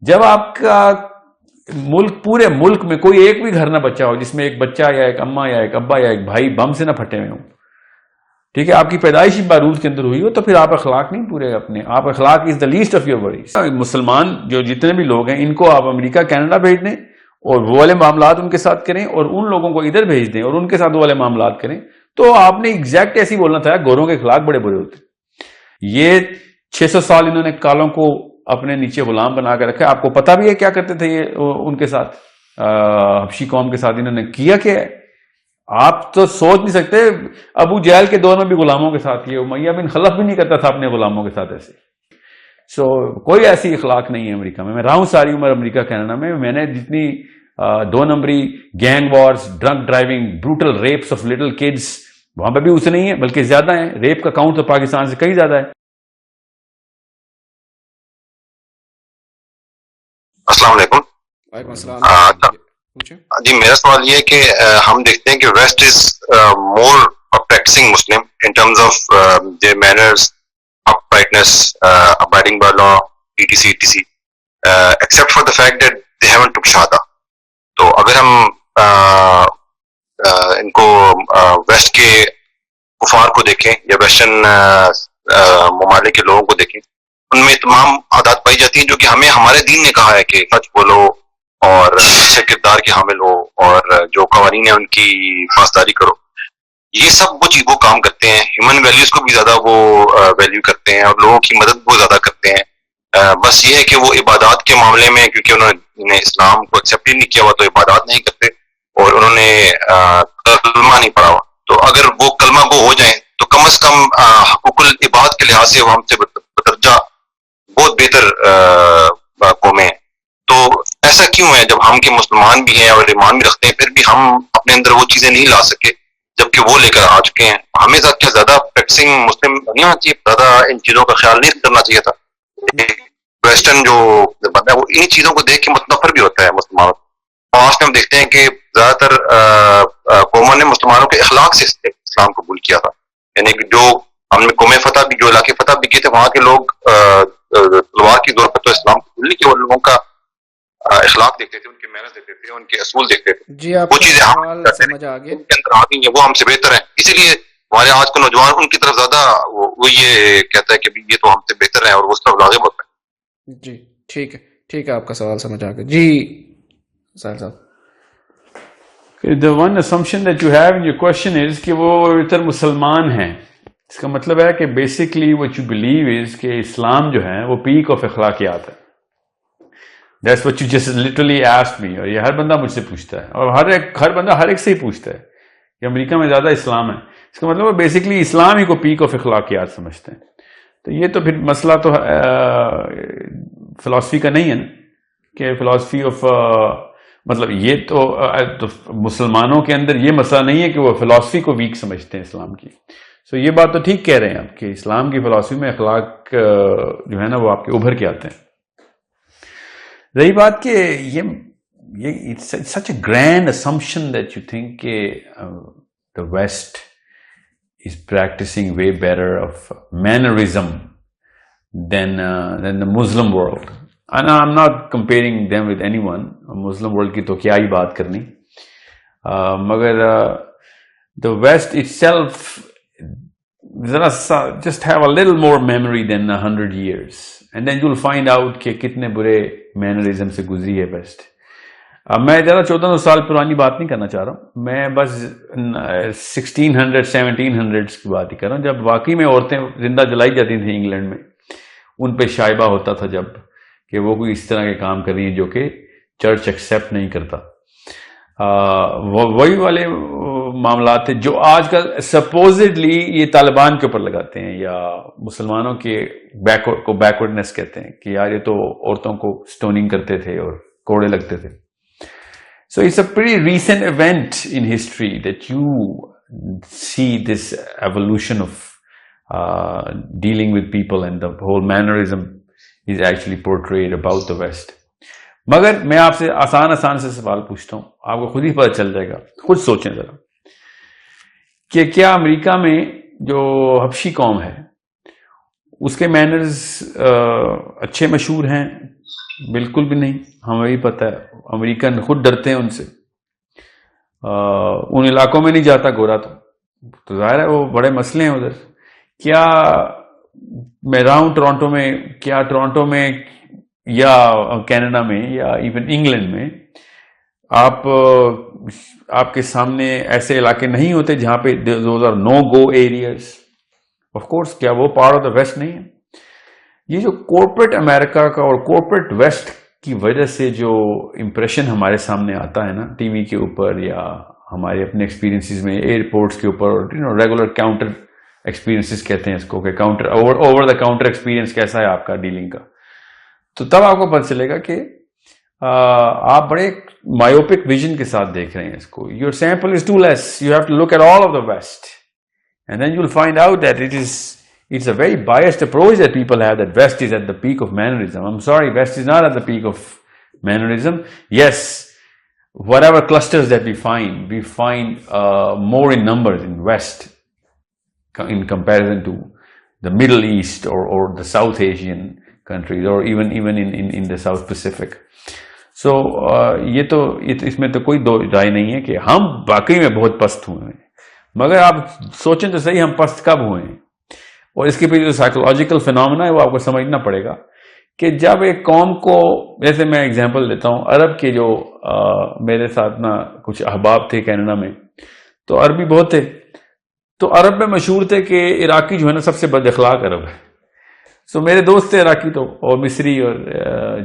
جب آپ کا ملک پورے ملک میں کوئی ایک بھی گھر نہ بچا ہو جس میں ایک بچہ یا ایک اماں یا ایک ابا یا ایک بھائی بم سے نہ پھٹے ہوئے ہوں، ٹھیک ہے، آپ کی پیدائش بارود کے اندر ہوئی ہو، تو پھر آپ اخلاق نہیں پورے اپنے، آپ اخلاق is the least of your worries. مسلمان جو جتنے بھی لوگ ہیں ان کو آپ امریکہ کینیڈا بھیج دیں اور وہ والے معاملات ان کے ساتھ کریں، اور ان لوگوں کو ادھر بھیج دیں اور ان کے ساتھ وہ والے معاملات کریں، تو آپ نے ایگزیکٹ ایسے ہی بولنا تھا گوروں کے اخلاق بڑے برے ہوتے. یہ 600 سال انہوں نے کالوں کو اپنے نیچے غلام بنا کے رکھا ہے. آپ کو پتا بھی ہے کیا کرتے تھے یہ ان کے ساتھ، حبشی قوم کے ساتھ انہوں نے کیا کیا ہے. آپ تو سوچ نہیں سکتے، ابو جہل کے دور میں بھی غلاموں کے ساتھ یہ امیہ بن خلف بھی نہیں کرتا تھا اپنے غلاموں کے ساتھ ایسے. کوئی ایسی اخلاق نہیں ہے امریکہ میں. میں رہا ہوں ساری عمر امریکہ کینیڈا میں نے جتنی 2 نمبری gang wars, drunk driving, brutal rapes of little kids, وہاں پہ بھی اسے نہیں ہے بلکہ زیادہ ہیں. ریپ کا کاؤنٹ تو پاکستان سے کئی زیادہ ہے. السلام علیکم. وعلیکم السلام. جی میرا سوال یہ ہے کہ ہم دیکھتے ہیں کہ west is more practicing Muslim in terms of their manners, uprightness, abiding by law, etc. Except for the fact that they haven't took shahada. تو اگر ہم ان کو ویسٹ کے کفار کو دیکھیں یا ویسٹرن ممالک کے لوگوں کو دیکھیں، ان میں تمام عادات پائی جاتی ہیں جو کہ ہمیں ہمارے دین نے کہا ہے کہ سچ بولو اور اچھے کردار کے حامل ہو اور جو قوانین ہیں ان کی پاسداری کرو. یہ سب وہ کام کرتے ہیں. ہیومن ویلیوز کو بھی زیادہ وہ ویلیو کرتے ہیں اور لوگوں کی مدد وہ زیادہ کرتے ہیں. بس یہ ہے کہ وہ عبادات کے معاملے میں کیونکہ انہوں نے اسلام کو ایکسیپٹ ہی نہیں کیا ہوا تو عبادات نہیں کرتے اور انہوں نے کلمہ نہیں پڑھا ہوا. تو اگر وہ کلمہ گو ہو جائیں تو کم از کم حقوق العباد کے لحاظ سے وہ ہم سے بدرجہ بہت بہتر قومیں ہیں. تو ایسا کیوں ہے جب ہم کے مسلمان بھی ہیں اور ایمان بھی رکھتے ہیں پھر بھی ہم اپنے اندر وہ چیزیں نہیں لا سکے جبکہ وہ لے کر آ چکے ہیں؟ ہمیں کیا زیادہ پریکٹسنگ مسلم نہیں ہونا چاہیے؟ زیادہ ان چیزوں کا خیال نہیں کرنا چاہیے تھا؟ ویسٹرن جو بندہ ہے وہ انہیں چیزوں کو دیکھ کے متنفر بھی ہوتا ہے مسلمانوں. پاسٹ میں ہم دیکھتے ہیں کہ زیادہ تر قوموں نے مسلمانوں کے اخلاق سے اسلام قبول کیا تھا. یعنی کہ جو ہم نے قوم فتح بھی، جو علاقے فتح بھی کیے تھے، وہاں کے لوگ تلوار کی زور پر تو اسلام قبول نہیں کیا، وہ لوگوں کا اخلاق دیکھتے تھے، ان کے محنت دیکھتے تھے، ان کے اصول دیکھتے تھے. جی آپ وہ کا چیزیں سوال سمجھ آ گیا. ان کے اندر آ گئی ہیں، وہ ہم سے بہتر ہیں. اسی لیے ہمارے آج کے نوجوان ان کی طرف زیادہ وہ یہ کہتا ہے کہ یہ تو ہم سے بہتر ہیں اور وہ اس طرف راغب ہوتا ہے. جی ٹھیک ہے، ٹھیک ہے، آپ کا سوال سمجھ آ گیا. جی ساحل صاحب. The one assumption that you have in your question is کہ وہ اتر مسلمان ہیں. اس کا مطلب ہے کہ basically what you believe is کہ اسلام جو ہے وہ پیک آف اخلاقیات ہے. That's what you just literally asked me. اور یہ ہر بندہ مجھ سے پوچھتا ہے اور ہر بندہ ہر ایک سے ہی پوچھتا ہے کہ امریکہ میں زیادہ اسلام ہے. اس کا مطلب وہ بیسکلی اسلام ہی کو پیک آف اخلاقیات سمجھتے ہیں. تو یہ تو پھر مسئلہ تو فلاسفی کا نہیں ہے نا کہ فلاسفی آف مطلب یہ تو مسلمانوں کے اندر یہ مسئلہ نہیں ہے کہ وہ فلاسفی کو ویک سمجھتے ہیں اسلام کی. سو یہ بات تو ٹھیک کہہ رہے ہیں آپ کہ اسلام کی فلاسفی میں اخلاق جو ہے نا وہ آپ کے ابھر کے آتے ہیں. رہی بات کہ یہ such a grand assumption that you think کہ the West is practicing way better of mannerism than the Muslim world. And I'm not comparing them with anyone. Muslim world کی تو کیا ہی بات کرنی. مگر the West itself just have a little more memory than 100 years. And then you'll find out کہ کتنے برے mannerism سے گزری ہے ویسٹ. میں ذرا 1400 سال پرانی بات نہیں کرنا چاہ رہا ہوں، میں بس 1600 1700 کی بات ہی کر رہا ہوں جب واقعی میں عورتیں زندہ جلائی جاتی تھیں انگلینڈ میں. ان پہ شائبہ ہوتا تھا جب کہ وہ کوئی اس طرح کے کام کر رہی ہیں جو کہ چرچ ایکسیپٹ نہیں کرتا. وہی والے معاملات تھے جو آج کل سپوزڈلی یہ طالبان کے اوپر لگاتے ہیں یا مسلمانوں کے بیکورڈنس کہتے ہیں کہ یار یہ تو عورتوں کو سٹوننگ کرتے تھے اور کوڑے لگتے تھے. So it's a pretty recent event in history that you see this evolution of dealing with people and the whole mannerism is actually portrayed about the West. مگر میں آپ سے آسان سے سوال پوچھتا ہوں، آپ کو خود ہی پتہ چل جائے گا، خود سوچیں ذرا کہ کیا امریکہ میں جو حبشی قوم ہے اس کے مینرز اچھے مشہور ہیں بالکل بھی نہیں. ہمیں بھی پتہ ہے امریکن خود ڈرتے ہیں ان سے. ان علاقوں میں نہیں جاتا گورا تو ظاہر ہے وہ بڑے مسئلے ہیں ادھر. کیا میں رہا ہوں ٹورانٹو میں, کیا ٹورانٹو میں یا کینیڈا میں یا ایون انگلینڈ میں آپ کے سامنے ایسے علاقے نہیں ہوتے جہاں پہ those are no go areas. Of course کیا وہ پارٹ آف دا ویسٹ نہیں ہے؟ یہ جو کارپوریٹ امریکہ کا اور کارپوریٹ ویسٹ کی وجہ سے جو امپریشن ہمارے سامنے آتا ہے نا ٹی وی کے اوپر یا ہمارے اپنے ایکسپیرینسز میں ایئرپورٹس کے اوپر, ریگولر کاؤنٹر ایکسپیرینسز کہتے ہیں اس کو, کہ counter over the counter experience کیسا ہے آپ کا ڈیلنگ کا, تو تب آپ کو پتہ چلے گا کہ آپ بڑے مایوپک ویژن کے ساتھ دیکھ رہے ہیں اس کو. Your sample is too less, you have to look at all of the west and then you will find out that it's a very biased approach that people have, that West is at the peak of mannerism. I'm sorry, West is not at the peak of mannerism. Yes, whatever clusters that we find more in numbers in West in comparison to the Middle East or the South Asian countries or even in the South Pacific. So یہ تو اس میں تو کوئی دو رائے نہیں ہے کہ ہم واقعی میں بہت پست ہوئے ہیں, مگر آپ سوچیں تو صحیح ہم پست کب ہوئے ہیں. اور اس کے پیچھے جو سائیکولوجیکل فینومینا ہے وہ آپ کو سمجھنا پڑے گا کہ جب ایک قوم کو, جیسے میں اگزامپل دیتا ہوں, عرب کے جو میرے ساتھ نا کچھ احباب تھے کینیڈا میں, تو عربی بہت تھے, تو عرب میں مشہور تھے کہ عراقی جو ہے نا سب سے بد اخلاق عرب ہے. سو میرے دوست تھے عراقی تو, اور مصری اور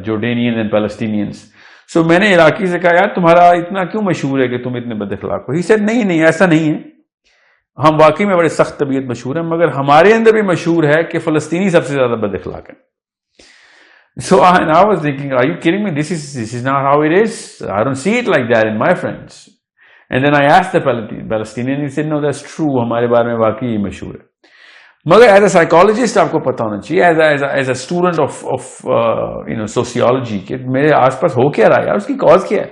جورڈینین اینڈ پیلسٹینینس. سو میں نے عراقی سے کہا یار تمہارا اتنا کیوں مشہور ہے کہ تم اتنے بد اخلاق ہو؟ ہی سیڈ نہیں ایسا نہیں ہے, ہم واقعی میں بڑے سخت طبیعت مشہور ہیں, مگر ہمارے اندر بھی مشہور ہے کہ فلسطینی سب سے زیادہ بد اخلاق ہیں. So I was thinking, are you kidding me? This is not how it is. I don't see it like that in my friends. And then I asked the Palestinian, he said, no, that's true. ہمارے بارے میں واقعی مشہور ہے. مگر as a psychologist آپ کو پتا ہونا چاہیے, as a student of sociology, کہ میرے آس پاس ہو کیا رہا ہے, اس کی کاز کیا ہے.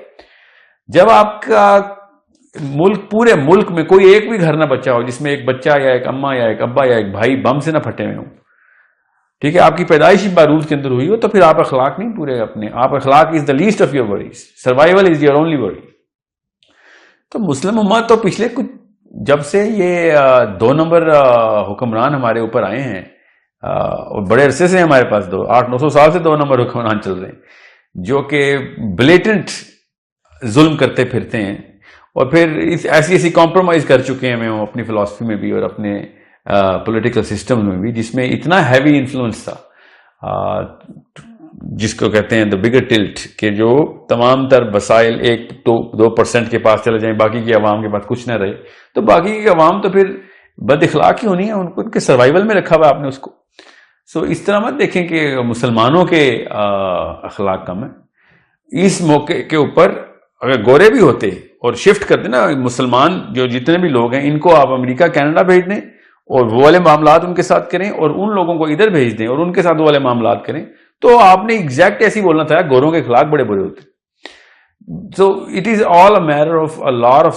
جب آپ کا پورے ملک میں کوئی ایک بھی گھر نہ بچا ہو جس میں ایک بچہ یا ایک اماں یا ایک ابا یا ایک بھائی بم سے نہ پھٹے ہوئے ہوں, ٹھیک ہے, آپ کی پیدائش بارود کے اندر ہوئی ہو, تو پھر آپ اخلاق نہیں پورے اپنے. آپ اخلاق is the least of your worries, survival is your only worry. تو مسلم امت تو پچھلے کچھ جب سے یہ 2 نمبر حکمران ہمارے اوپر آئے ہیں, اور بڑے عرصے سے ہمارے پاس 800-900 سال سے 2 نمبر حکمران چل رہے ہیں, جو کہ بلیٹنٹ ظلم کرتے پھرتے ہیں, اور پھر ایسی کمپرومائز کر چکے ہیں میں اپنی فلسفی میں بھی اور اپنے پولیٹیکل سسٹم میں بھی, جس میں اتنا ہیوی انفلوئنس تھا, جس کو کہتے ہیں دا بگر ٹلٹ, کہ جو تمام تر وسائل 1-2% کے پاس چلے جائیں, باقی کی عوام کے پاس کچھ نہ رہے, تو باقی کی عوام تو پھر بد اخلاق ہی ہونی ہے, ان کے سروائیول میں رکھا ہوا آپ نے اس کو. سو اس طرح مت دیکھیں کہ مسلمانوں کے اخلاق کم ہے. اس موقع کے اوپر اگر گورے بھی ہوتے اور شفٹ کرتے نا, مسلمان جو جتنے بھی لوگ ہیں ان کو آپ امریکہ کینیڈا بھیج دیں اور وہ والے معاملات ان کے ساتھ کریں, اور ان لوگوں کو ادھر بھیج دیں اور ان کے ساتھ وہ والے معاملات کریں, تو آپ نے ایگزیکٹ ایسے بولنا تھا گوروں کے اخلاق بڑے برے ہوتے. So it is all a matter of a lot of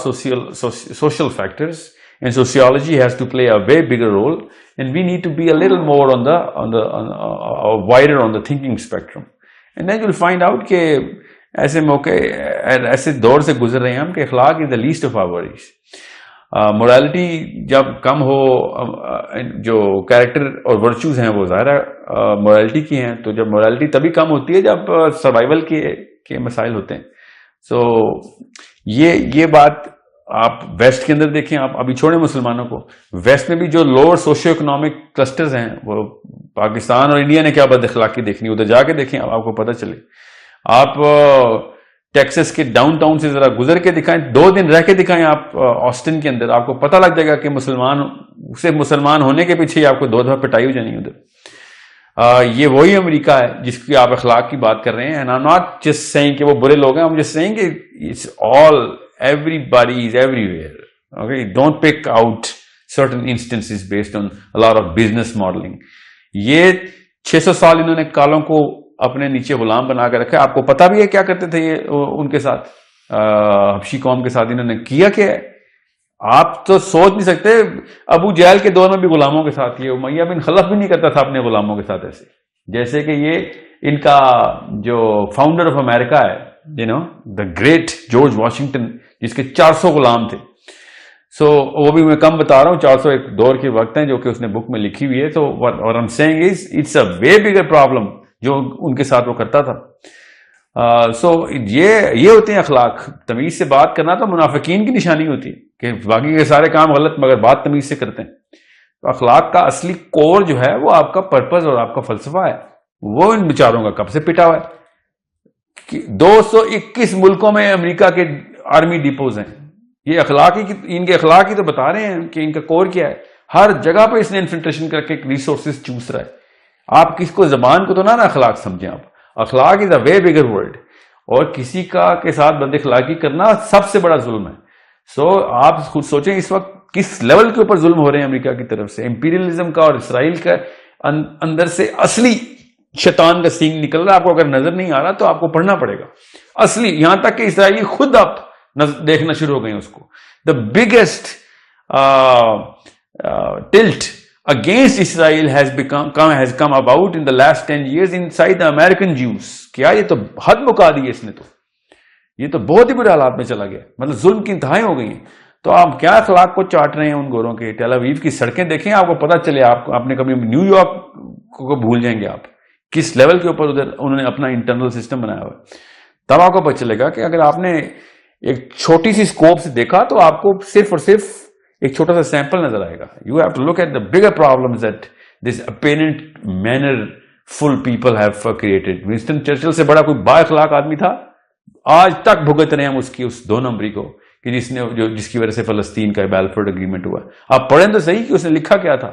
social factors, and sociology has to play a way bigger role, and we need to be a little more on the wider on the thinking spectrum, and then you'll find out کہ ایسے موقع ایسے دور سے گزر رہے ہیں ہم کہ اخلاق is the least of our worries. Morality جب کم ہو, جو کیریکٹر اور ورچوز ہیں وہ ظاہر مورالٹی کی ہیں, تو جب مورالٹی تبھی کم ہوتی ہے جب سروائیول کے مسائل ہوتے ہیں. سو یہ بات آپ ویسٹ کے اندر دیکھیں, آپ ابھی چھوڑیں مسلمانوں کو, ویسٹ میں بھی جو لوور سوشیو اکنامک کلسٹرز ہیں, وہ پاکستان اور انڈیا نے کیا بد اخلاقی دیکھنی, ادھر جا کے دیکھیں آپ کو پتہ چلے. آپ ٹیکسس کے ڈاؤن ٹاؤن سے ذرا گزر کے دکھائیں, 2 دن رہ کے دکھائیں آپ آسٹن کے اندر, آپ کو پتہ لگ جائے گا کہ مسلمان ہونے کے پیچھے آپ کو 2 دفعہ پٹائی ہو جانی ادھر. یہ وہی امریکہ ہے جس کی آپ اخلاق کی بات کر رہے ہیں, and I'm not just saying کہ وہ برے لوگ ہیں, I'm just saying کہ it's all, everybody is everywhere. Okay, don't pick out certain instances based on a lot of business modeling. یہ 600 سال انہوں نے کالوں کو اپنے نیچے غلام بنا کے رکھا. آپ کو پتا بھی ہے کیا کرتے تھے یہ ان کے ساتھ, حبشی قوم کے ساتھ انہوں نے کیا کیا ہے, آپ تو سوچ نہیں سکتے. ابو جہل کے دور میں بھی غلاموں کے ساتھ, یہ امیہ بن خلف بھی نہیں کرتا تھا اپنے غلاموں کے ساتھ ایسے, جیسے کہ یہ ان کا جو فاؤنڈر آف امریکہ ہے دا گریٹ جارج واشنگٹن، جس کے 400 غلام تھے. سو وہ بھی میں کم بتا رہا ہوں، 400 ایک دور کے وقت ہیں جو کہ اس نے بک میں لکھی ہوئی ہے. تو اور I'm saying is it's a way bigger problem جو ان کے ساتھ وہ کرتا تھا. سو یہ ہوتے ہیں اخلاق. تمیز سے بات کرنا تو منافقین کی نشانی ہوتی ہے کہ باقی کے سارے کام غلط مگر بات تمیز سے کرتے ہیں. تو اخلاق کا اصلی کور جو ہے وہ آپ کا پرپز اور آپ کا فلسفہ ہے، وہ ان بیچاروں کا کب سے پٹا ہوا ہے. 221 ملکوں میں امریکہ کے آرمی ڈیپوز ہیں. یہ ان کے اخلاق ہی تو بتا رہے ہیں کہ ان کا کور کیا ہے. ہر جگہ پہ اس نے انفلٹریشن کر کے ریسورسز چوس رہا ہے. آپ کس کو زبان کو تو نہ اخلاق سمجھیں. آپ اخلاق از اے وے بگر ورلڈ، اور کسی کے ساتھ بد اخلاقی کرنا سب سے بڑا ظلم ہے. سو آپ خود سوچیں اس وقت کس لیول کے اوپر ظلم ہو رہے ہیں امریکہ کی طرف سے. امپیریلزم کا اور اسرائیل کا اندر سے اصلی شیطان کا سینگ نکل رہا ہے. آپ کو اگر نظر نہیں آ رہا تو آپ کو پڑھنا پڑے گا اصلی. یہاں تک کہ اسرائیلی خود آپ دیکھنا شروع ہو گئے اس کو. The biggest tilt against Israel has come about in the last 10 years inside the American Jews. کیا یہ تو حد مکا دی ہے اس نے. تو یہ تو بہت ہی برے حالات میں چلا گیا. مطلب ظلم کی انتہائیں ہو گئی ہیں. تو آپ کیا اخلاق کو چاٹ رہے ہیں ان گوروں کے. ٹیل اویو کی سڑکیں دیکھیں، آپ کو پتہ چلے. آپ نے کبھی نیو یارک کو بھول جائیں گے آپ کس لیول کے اوپر ادھر انہوں نے اپنا انٹرنل سسٹم بنایا ہوا ہے. تب آپ کو پتہ چلے گا کہ اگر آپ نے ایک چھوٹی سی اسکوپ سے دیکھا تو آپ کو صرف اور صرف ایک چھوٹا سا سیمپل نظر آئے گا. You have to look at the bigger problems that this apparent manner full people have created. Winston Churchill سے بڑا کوئی با اخلاق آدمی تھا، آج تک بھگت رہے ہیں اس 2 نمبری کو کہ جس کی وجہ سے فلسطین کا بیلفورڈ اگریمنٹ ہوا. آپ پڑھیں تو صحیح کہ اس نے لکھا کیا تھا.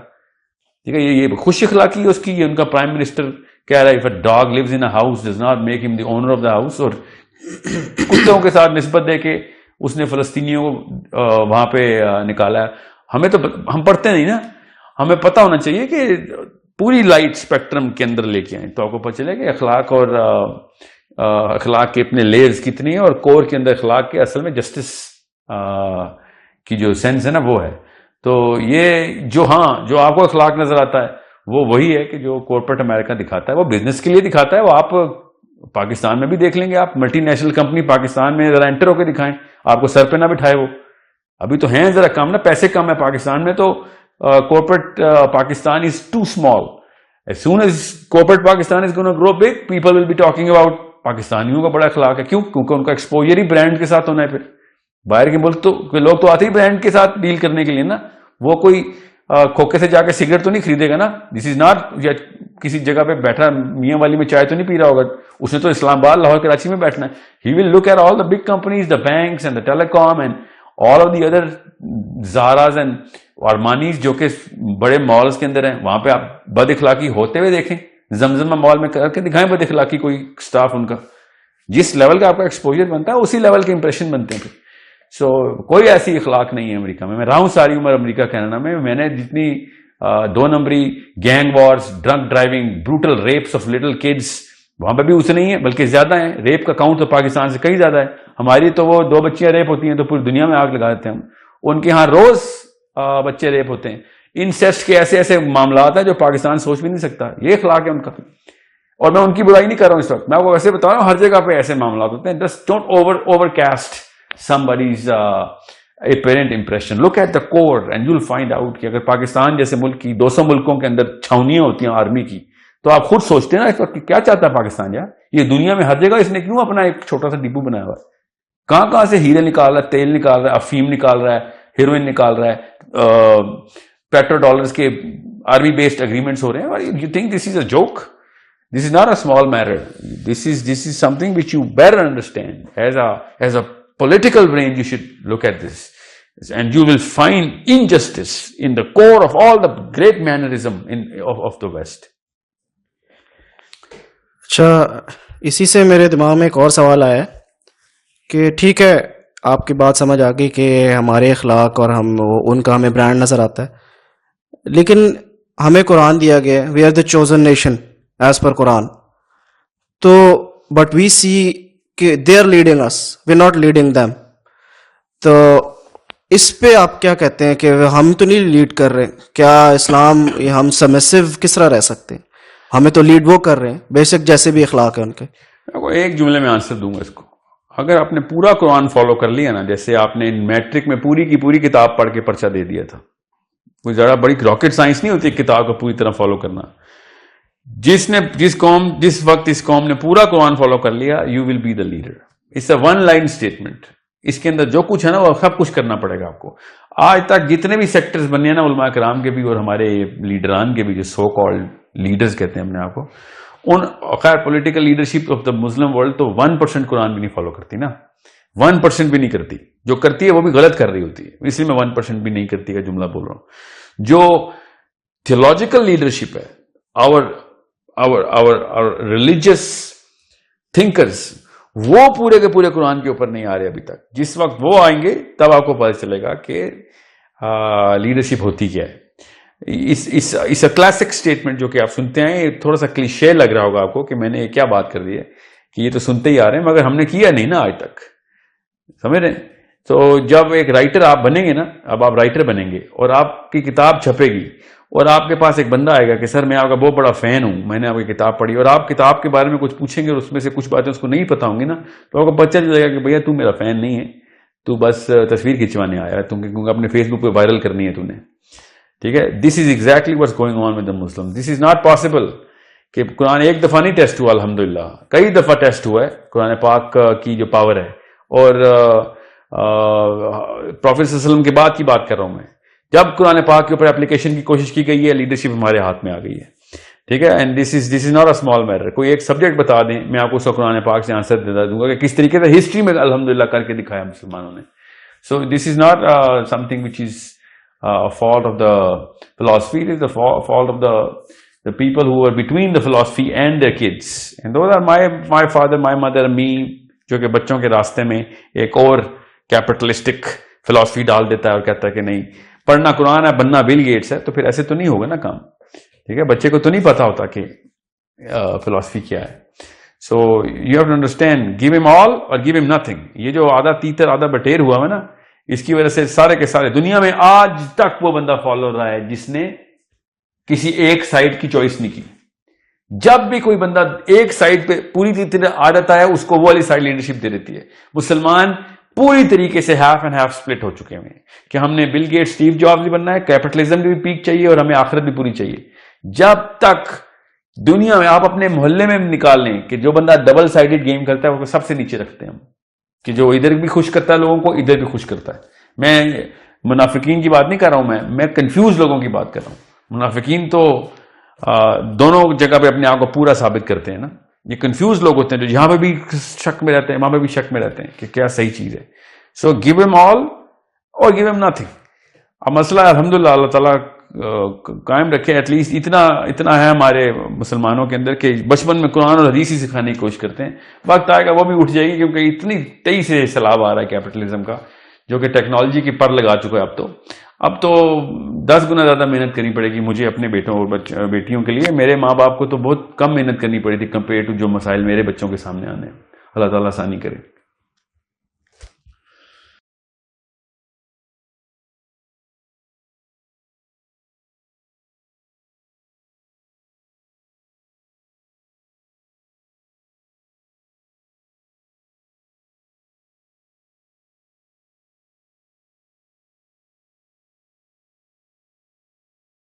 ٹھیک ہے، یہ خوش اخلاقی اس کی. ان کا پرائم منسٹر کہہ رہا ہے if a dog lives in a house does not make him the owner of the house. اور کتوں کے ساتھ نسبت دے کے اس نے فلسطینیوں کو وہاں پہ نکالا ہے. ہمیں تو ہم پڑھتے نہیں نا. ہمیں پتہ ہونا چاہیے کہ پوری لائٹ اسپیکٹرم کے اندر لے کے آئیں تو آپ کو پتہ چلے کہ اخلاق اور اخلاق کے اپنے لیئرز کتنی ہیں، اور کور کے اندر اخلاق کے اصل میں جسٹس کی جو سینس ہے نا وہ ہے. تو یہ جو آپ کو اخلاق نظر آتا ہے وہ وہی ہے کہ جو کارپوریٹ امریکہ دکھاتا ہے. وہ بزنس کے لیے دکھاتا ہے. وہ آپ پاکستان میں بھی دیکھ لیں گے. آپ ملٹی نیشنل کمپنی پاکستان میں ذرا انٹر ہو کے دکھائیں، آپ کو سر پہ نہ بٹھائے. وہ ابھی تو ہیں ذرا کم نا، پیسے کم ہے پاکستان میں. تو corporate Pakistan is too small. As soon as corporate Pakistan is going to grow big, people will be talking about پاکستانیوں کا بڑا اخلاق ہے. کیوں؟ کیونکہ ان کا ایکسپوجر ہی برانڈ کے ساتھ ہونا ہے. پھر باہر کے ملک تو لوگ تو آتے ہی برانڈ کے ساتھ ڈیل کرنے کے لیے نا. وہ کوئی کھوکے سے جا کے سگریٹ تو نہیں خریدے گا نا. دس از ناٹ یا کسی جگہ پہ بیٹھا میاں والی میں چائے تو نہیں پی رہا ہوگا. اس نے تو اسلام آباد، لاہور، کراچی میں بیٹھنا ہے. He will look at all the big companies, the banks and the telecom and all of the other Zaras and Armanis جو کہ بڑے مالز کے اندر ہیں. وہاں پہ آپ بد اخلاقی ہوتے ہوئے دیکھیں. زمزمہ مال میں کر کے دکھائیں بد اخلاقی کوئی اسٹاف ان کا. جس لیول کا آپ کا ایکسپوجر بنتا ہے اسی لیول کے امپریشن بنتے ہیں. سو کوئی ایسی اخلاق نہیں ہے امریکہ میں. میں رہا ہوں ساری عمر امریکہ کینیڈا میں. میں نے جتنی 2 نمبری gang wars, drunk driving, brutal rapes of little kids, وہاں پہ بھی اسے نہیں ہے بلکہ زیادہ ہیں. ریپ کا کاؤنٹ تو پاکستان سے کئی زیادہ ہے. ہماری تو وہ 2 بچیاں ریپ ہوتی ہیں تو پوری دنیا میں آگ لگا دیتے ہیں ہم. ان کے ہاں روز بچے ریپ ہوتے ہیں. انسیسٹ کے ایسے ایسے معاملات ہیں جو پاکستان سوچ بھی نہیں سکتا. یہ اخلاق ہے ان کا. اور میں ان کی برائی نہیں کر رہا ہوں اس وقت. میں آپ کو ویسے بتا رہا ہوں ہر جگہ پہ ایسے معاملات ہوتے ہیں. Just don't over cost somebody's apparent impression. Look at the core and you'll find out کہ اگر پاکستان جیسے ملک کی 200 ملکوں کے اندر چھاونیاں ہوتی ہیں آرمی کی تو آپ خود سوچتے ہیں نا اس وقت کیا چاہتا ہے پاکستان. یار یہ دنیا میں ہر جگہ اس نے کیوں اپنا ایک چھوٹا سا ڈپو بنایا ہوا ہے. کہاں سے ہیرے نکال رہا ہے، تیل نکال رہا ہے، افیم نکال رہا ہے، ہیروئن نکال رہا ہے، پیٹرو ڈالرز کے آرمی بیسڈ اگریمنٹس ہو رہے ہیں. اور you think this is a joke. This is not a small matter. This is something which you better understand. As a political brain, you should look at this. And you will find injustice in the core of all the great mannerism of the West. اچھا، اسی سے میرے دماغ میں ایک اور سوال آیا کہ ٹھیک ہے آپ کی بات سمجھ آ گئی کہ ہمارے اخلاق اور ان کا ہمیں برانڈ نظر آتا ہے، لیکن ہمیں قرآن دیا گیا ہے. We are the chosen nation as per Quran. تو بٹ وی سی کہ they are leading us, we not leading them. تو اس پہ آپ کیا کہتے ہیں کہ ہم تو نہیں لیڈ کر رہے؟ کیا اسلام ہم سبمسو کس طرح رہ سکتے ہیں؟ ہمیں تو لیڈ وہ کر رہے ہیں بے شک جیسے بھی اخلاق ہے ان کے. ایک جملے میں آنسر دوں گا اس کو. اگر آپ نے پورا قرآن فالو کر لیا نا، جیسے آپ نے میٹرک میں پوری کی پوری کتاب پڑھ کے پرچہ دے دیا تھا، کوئی زیادہ بڑی راکٹ سائنس نہیں ہوتی کتاب کو پوری طرح فالو کرنا. جس وقت اس قوم نے پورا قرآن فالو کر لیا، you will be the leader. It's a one line statement. اس کے اندر جو کچھ ہے نا وہ سب کچھ کرنا پڑے گا آپ کو. آج تک جتنے بھی سیکٹرز بنے ہیں نا، علماء کرام کے بھی اور ہمارے لیڈران کے بھی، جو سو کالڈ لیڈرز کہتے ہیں اپنے آپ کو، ان خیر political leadership of the Muslim world تو 1% قرآن بھی نہیں فالو کرتی نا، 1% بھی نہیں کرتی. جو کرتی ہے وہ بھی غلط کر رہی ہوتی ہے، اس لیے میں 1% بھی نہیں کرتی کا جملہ بول رہا ہوں. جو تھیولوجیکل لیڈرشپ ہے، our religious thinkers، وہ پورے کے پورے قرآن کے اوپر نہیں آ رہے ابھی تک. جس وقت وہ آئیں گے تب آپ کو پتہ چلے گا کہ لیڈرشپ ہوتی کیا ہے. اس کلاسک اسٹیٹمنٹ جو کہ آپ سنتے ہیں، تھوڑا سا کلیشے لگ رہا ہوگا آپ کو کہ میں نے یہ کیا بات کر دی ہے، کہ یہ تو سنتے ہی آ رہے ہیں مگر ہم نے کیا نہیں نا آج تک، سمجھ رہے ہیں. تو جب ایک رائٹر آپ بنیں گے نا، اب آپ رائٹر بنیں گے اور آپ کی کتاب چھپے گی اور آپ کے پاس ایک بندہ آئے گا کہ سر میں آپ کا بہت بڑا فین ہوں، میں نے آپ کی کتاب پڑھی، اور آپ کتاب کے بارے میں کچھ پوچھیں گے اور اس میں سے کچھ باتیں اس کو نہیں پتا ہوں گی نا، تو آپ کو پتہ چل جائے گا کہ بھیا تو میرا فین نہیں ہے، تو بس تصویر کھنچوانے آیا ہے، کیونکہ اپنے فیس بک پہ وائرل کرنی ہے تو نے. ٹھیک ہے. This is exactly what's going on with the Muslim. This is not possible کہ قرآن ایک دفعہ نہیں ٹیسٹ ہوا، الحمدللہ کئی دفعہ ٹیسٹ ہوا ہے قرآن پاک کی جو پاور ہے. اور پروفیٹ صلی اللہ علیہ وسلم کے بعد کی بات کر رہا ہوں میں، جب قرآن پاک کے اوپر اپلیکیشن کی کوشش کی گئی ہے، لیڈرشپ ہمارے ہاتھ میں آ گئی ہے. ٹھیک ہے. And this is not a small matter. کوئی ایک سبجیکٹ بتا دیں، میں آپ کو اس کو قرآن پاک سے آنسر دوں گا کہ کس طریقے سے ہسٹری میں الحمدللہ کر کے دکھایا مسلمانوں نے. So this is not something which is fault of the philosophy. It is the fault of the people who are between the philosophy and their kids. And those are my father, my mother, me, جو کہ بچوں کے راستے میں ایک اور capitalistic فلسفی ڈال دیتا ہے اور کہتا ہے کہ نہیں پڑھنا قرآن ہے، بننا بل گیٹس ہے. تو پھر ایسے تو نہیں ہوگا نا کام. ٹھیک ہے. بچے کو تو نہیں پتا ہوتا کہ فلسفی کیا ہے. So you have to understand, give him all or give him nothing. یہ جو آدھا تیتر آدھا بٹیر ہوا ہے نا، اس کی وجہ سے سارے کے سارے دنیا میں آج تک وہ بندہ فالو رہا ہے جس نے کسی ایک سائڈ کی چوائس نہیں کی. جب بھی کوئی بندہ ایک سائڈ پہ پوری طرح آ جاتا ہے، اس کو وہ والی سائڈ لیڈرشپ دے دیتی ہے. مسلمان پوری طریقے سے ہاف اینڈ ہاف سپلٹ ہو چکے ہیں کہ ہم نے بل گیٹ اسٹیو جابز بھی بننا ہے، کیپٹلزم بھی پیک چاہیے اور ہمیں آخرت بھی پوری چاہیے. جب تک دنیا میں آپ اپنے محلے میں نکال لیں کہ جو بندہ ڈبل سائڈڈ گیم کرتا ہے وہ سب سے نیچے رکھتے ہیں ہم، کہ جو ادھر بھی خوش کرتا ہے لوگوں کو، ادھر بھی خوش کرتا ہے. میں منافقین کی بات نہیں کر رہا ہوں، میں کنفیوز لوگوں کی بات کر رہا ہوں. منافقین تو دونوں جگہ پہ اپنے آپ کو پورا ثابت کرتے ہیں نا. یہ کنفیوز لوگ ہوتے ہیں جو یہاں پہ بھی شک میں رہتے ہیں، وہاں پہ بھی شک میں رہتے ہیں کہ کیا صحیح چیز ہے. سو گیو ہم آل اور گیو ہم نتھنگ. اب مسئلہ الحمدللہ اللہ تعالیٰ قائم رکھے. ایٹ لیسٹ اتنا ہے ہمارے مسلمانوں کے اندر کہ بچپن میں قرآن اور حدیث ہی سکھانے کی کوشش کرتے ہیں. وقت آئے گا وہ بھی اٹھ جائے گی، کیونکہ اتنی تیزی سے سیلاب آ رہا ہے کیپٹلزم کا، جو کہ ٹیکنالوجی کی پر لگا چکا ہے. اب تو 10 گنا زیادہ محنت کرنی پڑے گی مجھے اپنے بیٹوں اور بیٹیوں کے لیے. میرے ماں باپ کو تو بہت کم محنت کرنی پڑی تھی کمپیئر ٹو جو مسائل میرے بچوں کے سامنے آنے ہیں. اللہ تعالیٰ آسانی کرے.